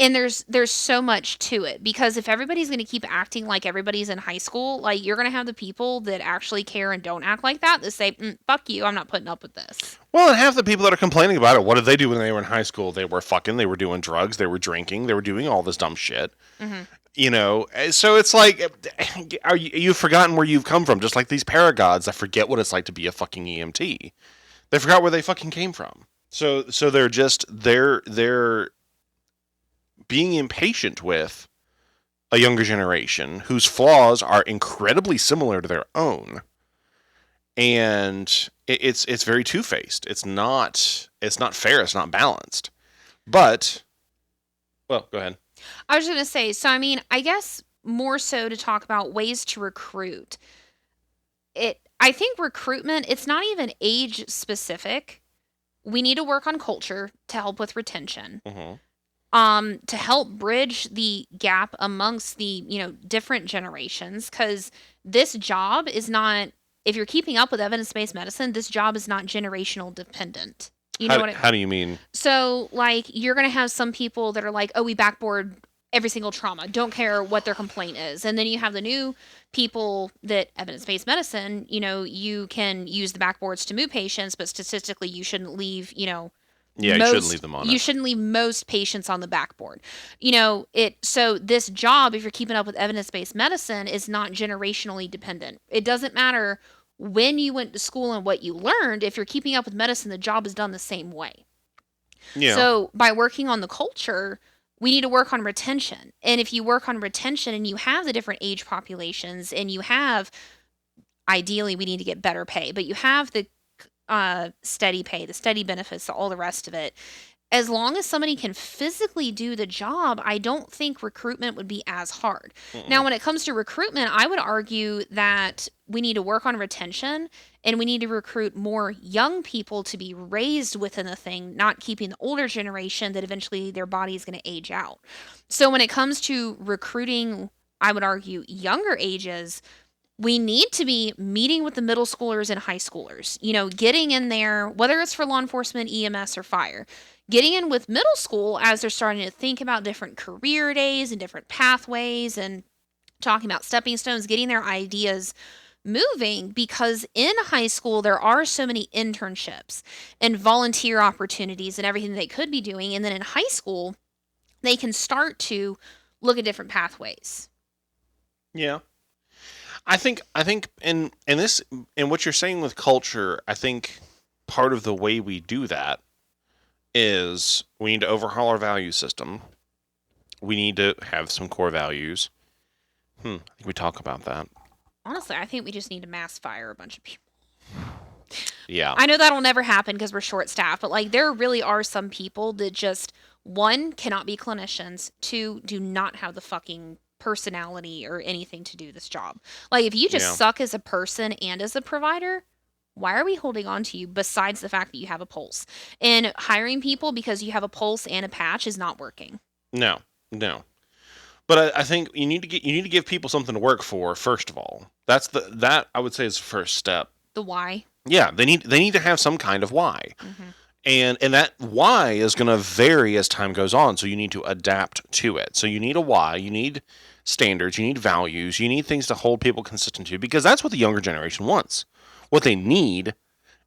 And there's so much to it because if everybody's going to keep acting like everybody's in high school, like you're going to have the people that actually care and don't act like that say, "Fuck you, I'm not putting up with this." Well, and half the people that are complaining about it, what did they do when they were in high school? They were fucking, they were doing drugs, they were drinking, they were doing all this dumb shit. Hmm. So it's like, you've forgotten where you've come from, just like these paragods that forget what it's like to be a fucking EMT. They forgot where they fucking came from. So they're being impatient with a younger generation whose flaws are incredibly similar to their own, and it's very two faced. It's not fair. It's not balanced. But well, go ahead. I was going to say, so I mean, I guess more so to talk about ways to recruit. I think recruitment, it's not even age specific. We need to work on culture to help with retention. Mm-hmm. To help bridge the gap amongst the, different generations cuz this job is not if you're keeping up with evidence-based medicine, this job is not generational dependent. You know what How do you mean? So, like, you're going to have some people that are like, oh, we backboard every single trauma, don't care what their complaint is. And then you have the new people that evidence based medicine, you can use the backboards to move patients, but statistically, you shouldn't leave, Yeah, you shouldn't leave them on you it. shouldn't leave most patients on the backboard. So this job, if you're keeping up with evidence based medicine, is not generationally dependent. It doesn't matter when you went to school and what you learned. If you're keeping up with medicine, the job is done the same way. Yeah. So by working on the culture, we need to work on retention. And if you work on retention and you have the different age populations and you have, ideally, we need to get better pay, but you have the steady pay, the steady benefits, all the rest of it. As long as somebody can physically do the job, I don't think recruitment would be as hard. Now, Mm-mm. when it comes to recruitment, I would argue that we need to work on retention and we need to recruit more young people to be raised within the thing, not keeping the older generation that eventually their body is going to age out. So, when it comes to recruiting, I would argue younger ages, we need to be meeting with the middle schoolers and high schoolers, getting in there, whether it's for law enforcement, EMS, or fire, getting in with middle school as they're starting to think about different career days and different pathways and talking about stepping stones, getting their ideas moving because in high school there are so many internships and volunteer opportunities and everything they could be doing. And then in high school, they can start to look at different pathways. Yeah. I think in what you're saying with culture, I think part of the way we do that is we need to overhaul our value system. We need to have some core values. I think we talk about that. Honestly, I think we just need to mass fire a bunch of people. Yeah. I know that'll never happen because we're short staffed, but like there really are some people that just, one, cannot be clinicians, two, do not have the fucking personality or anything to do this job. Like if you just Yeah. suck as a person and as a provider, why are we holding on to you besides the fact that you have a pulse? And hiring people because you have a pulse and a patch is not working. No. No. But I think you need to give people something to work for first of all. That I would say is the first step. The why. Yeah, they need to have some kind of why. Mm-hmm. And that why is going to vary as time goes on, so you need to adapt to it. So you need a why, you need standards, you need values, you need things to hold people consistent to, because that's what the younger generation wants. What they need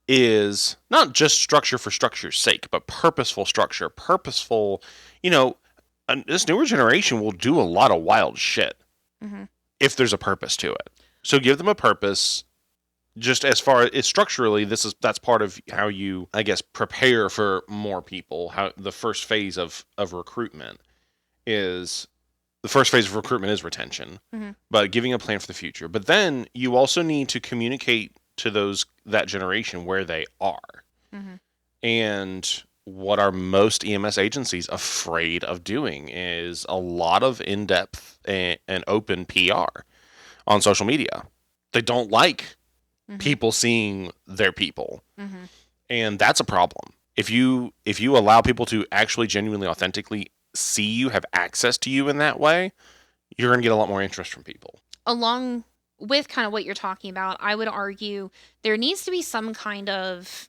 is not just structure for structure's sake, but purposeful structure, purposeful, you know, this newer generation will do a lot of wild shit Mm-hmm. if there's a purpose to it. So give them a purpose. Just as far as structurally, that's part of how you, I guess, prepare for more people. How the first phase of recruitment is retention, Mm-hmm. but giving a plan for the future. But then you also need to communicate to that generation where they are. Mm-hmm. And what are most EMS agencies afraid of doing is a lot of in-depth and open PR on social media. They don't like Mm-hmm. people seeing their people, Mm-hmm. and that's a problem. If you allow people to actually genuinely authentically see you, have access to you in that way, you're going to get a lot more interest from people. Along with kind of what you're talking about, I would argue there needs to be some kind of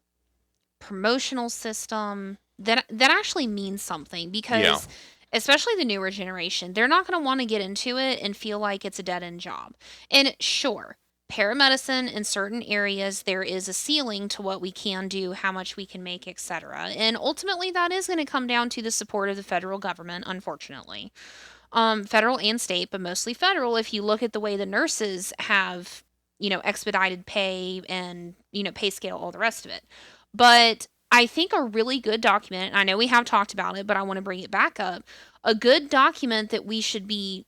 promotional system that actually means something, Yeah, because especially the newer generation, they're not going to want to get into it and feel like it's a dead end job. And sure, paramedicine in certain areas there is a ceiling to what we can do, how much we can make, etc. And ultimately that is going to come down to the support of the federal government, unfortunately. Federal and state, but mostly federal. If you look at the way the nurses have, expedited pay and, pay scale, all the rest of it. But I think a really good document, and I know we have talked about it, but I want to bring it back up. A good document that we should be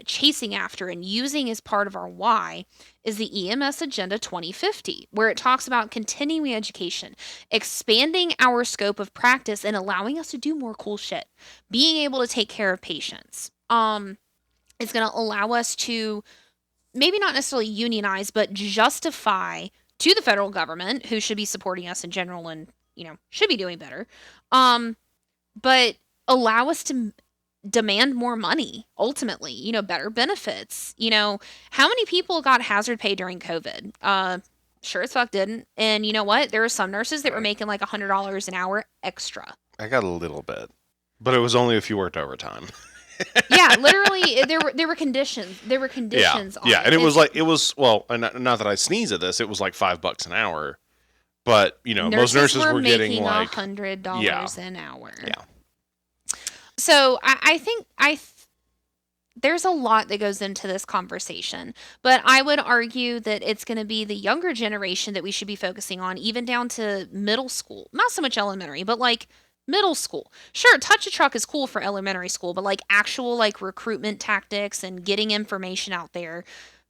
chasing after and using as part of our why is the EMS Agenda 2050, where it talks about continuing education, expanding our scope of practice, and allowing us to do more cool shit, being able to take care of patients. It's going to allow us to maybe not necessarily unionize, but justify to the federal government, who should be supporting us in general and, should be doing better. But allow us to demand more money, ultimately, better benefits. How many people got hazard pay during COVID? Sure as fuck didn't. And you know what? There are some nurses that were making like $100 an hour extra. I got a little bit, but it was only if you worked overtime. Yeah, literally, there were conditions. There were conditions on Yeah, it. and it was well, and not that I sneeze at this, it was like $5 an hour, but most nurses were were getting making like $100 an hour. yeah. So I think there's a lot that goes into this conversation, but I would argue that it's going to be the younger generation that we should be focusing on, even down to middle school. Not so much elementary, but like middle school. Sure, touch a truck is cool for elementary school, but like actual like recruitment tactics and getting information out there,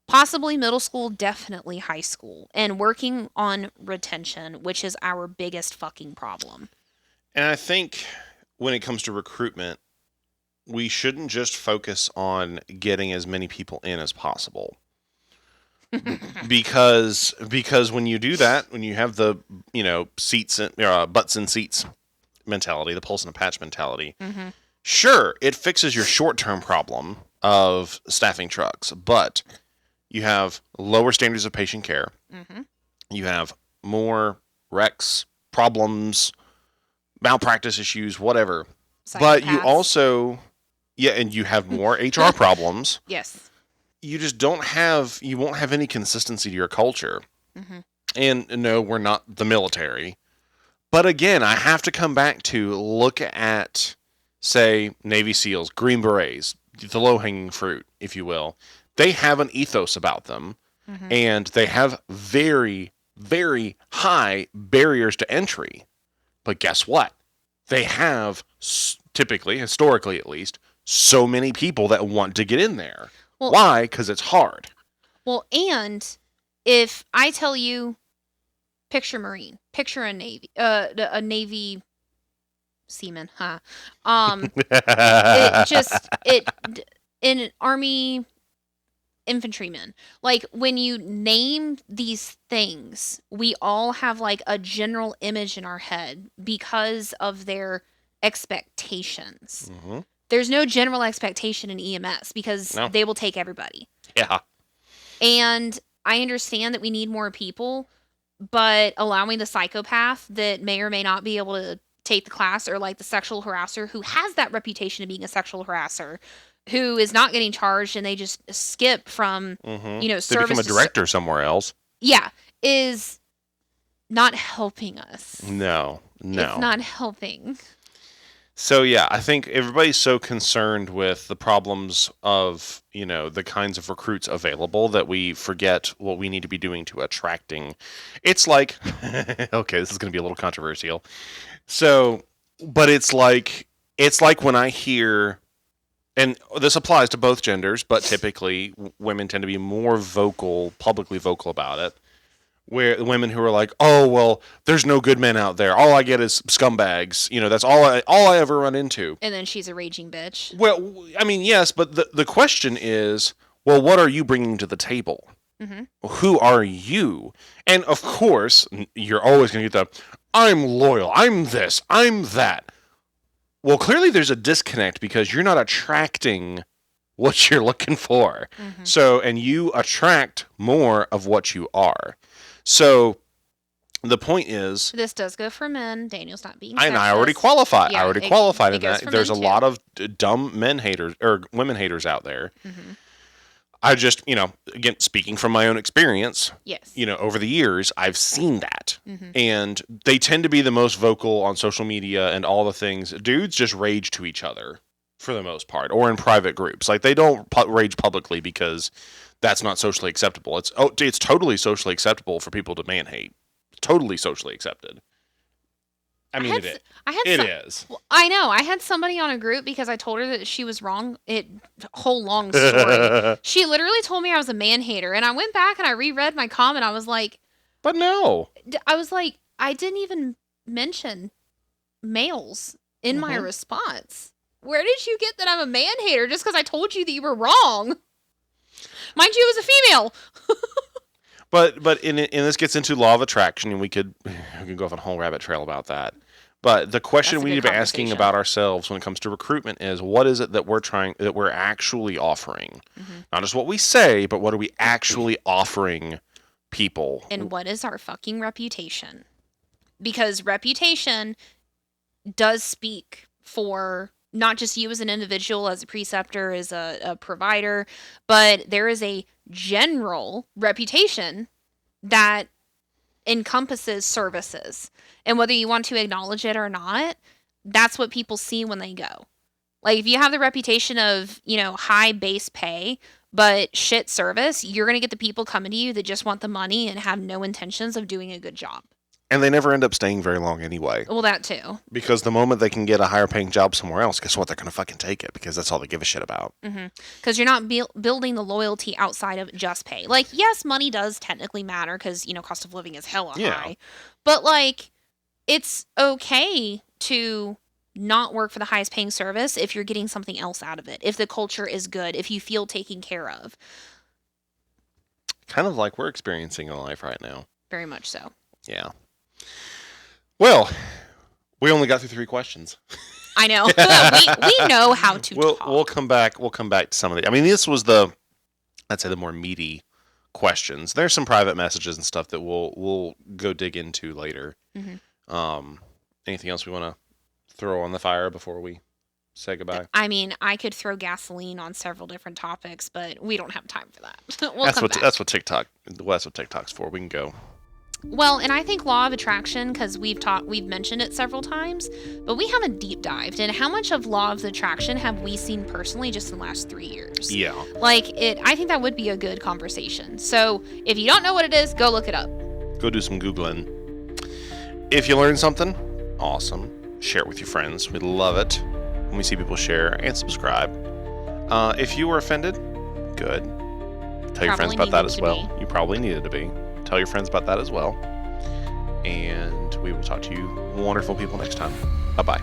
possibly middle school, definitely high school, and working on retention, which is our biggest fucking problem. And I think when it comes to recruitment, we shouldn't just focus on getting as many people in as possible. Because when you do that, when you have the seats and butts and seats mentality, the pulse and a patch mentality, Mm-hmm. sure, it fixes your short-term problem of staffing trucks, but you have lower standards of patient care. Mm-hmm. You have more wrecks, problems, malpractice issues, whatever. But you Psychopaths. also, yeah, and you have more HR problems. Yes. You won't have any consistency to your culture. Mm-hmm. And no, we're not the military. But again, I have to come back to look at, say, Navy SEALs, Green Berets, the low-hanging fruit, if you will. They have an ethos about them, Mm-hmm. and they have very, very high barriers to entry. But guess what? They have, typically, historically at least, so many people that want to get in there. Well, Why? Because it's hard. Well, and if I tell you, picture Marine, picture a Navy seaman, huh? In Army infantrymen, like when you name these things, we all have like a general image in our head because of their expectations. Mm-hmm. There's no general expectation in EMS because No. they will take everybody. Yeah. And I understand that we need more people, but allowing the psychopath that may or may not be able to take the class, or like the sexual harasser who has that reputation of being a sexual harasser, who is not getting charged and they just skip from, Mm-hmm. you know, They service become a to director somewhere else. yeah, is not helping us. No. It's not helping. So yeah, I think everybody's so concerned with the problems of, you know, the kinds of recruits available that we forget what we need to be doing to attracting. It's like, okay, this is going to be a little controversial. So, but it's like when I hear, and this applies to both genders, but typically women tend to be more vocal, publicly vocal about it. Where the women who are like, oh well, there's no good men out there. All I get is scumbags. You know, that's all I ever run into. And then she's a raging bitch. Well, I mean, yes, but the question is, well, what are you bringing to the table? Mm-hmm. Who are you? And of course, you're always going to get the, I'm loyal, I'm this, I'm that. Well, clearly there's a disconnect because you're not attracting what you're looking for. Mm-hmm. So, and you attract more of what you are. So the point is, This does go for men. Daniel's not being and sexist. I already qualified. Yeah, I already qualified in goes that. for There's a men, lot too. of dumb men haters or women haters out there. Mm-hmm. I just, you know, again, speaking from my own experience, Yes. you know, over the years, I've seen that. Mm-hmm. And they tend to be the most vocal on social media and all the things. Dudes just rage to each other for the most part, or in private groups. Like, they don't rage publicly because that's not socially acceptable. It's totally socially acceptable for people to man hate. Totally socially accepted. I mean, it is. Well, I know. I had somebody on a group because I told her that she was wrong. Whole long story. She literally told me I was a man hater, and I went back and I reread my comment. I was like, But no. I didn't even mention males in my response. Where did you get that I'm a man hater just because I told you that you were wrong? Mind you, it was a female. But in this gets into law of attraction, and we can go off on a whole rabbit trail about that. But the question That's a we good need to be asking conversation. about ourselves when it comes to recruitment is, what is it that we're actually offering? Mhm. Not just what we say, but what are we actually offering people? And what is our fucking reputation? Because reputation does speak for not just you as an individual, as a preceptor, as a provider, but there is a general reputation that encompasses services. And whether you want to acknowledge it or not, that's what people see when they go. Like, if you have the reputation of, you know, high base pay, but shit service, you're going to get the people coming to you that just want the money and have no intentions of doing a good job. And they never end up staying very long anyway. Well, that too. Because the moment they can get a higher paying job somewhere else, guess what? They're going to fucking take it because that's all they give a shit about. Because you're not building the loyalty outside of just pay. Like, yes, money does technically matter because, you know, cost of living is hella high. But, like, it's okay to not work for the highest paying service if you're getting something else out of it. If the culture is good, if you feel taken care of. Kind of like we're experiencing in life right now. Very much so. Yeah. Well, we only got through 3 questions. I know. we know how to talk. We'll come back to some of the. I mean, this was I'd say the more meaty questions. There's some private messages and stuff that we'll go dig into later. Anything else we want to throw on the fire before we say goodbye? I mean, I could throw gasoline on several different topics, but we don't have time for that. That's what TikTok's for. We can go. Well, and I think law of attraction, because we've mentioned it several times, but we haven't deep dived in how much of law of attraction have we seen personally just in the last 3 years. Yeah. I think that would be a good conversation. So if you don't know what it is, go look it up. Go do some Googling. If you learned something, awesome. Share it with your friends. We love it when we see people share and subscribe. If you were offended, good. Tell your friends about that as well. You probably needed to be. Tell your friends about that as well. And we will talk to you wonderful people next time. Bye-bye.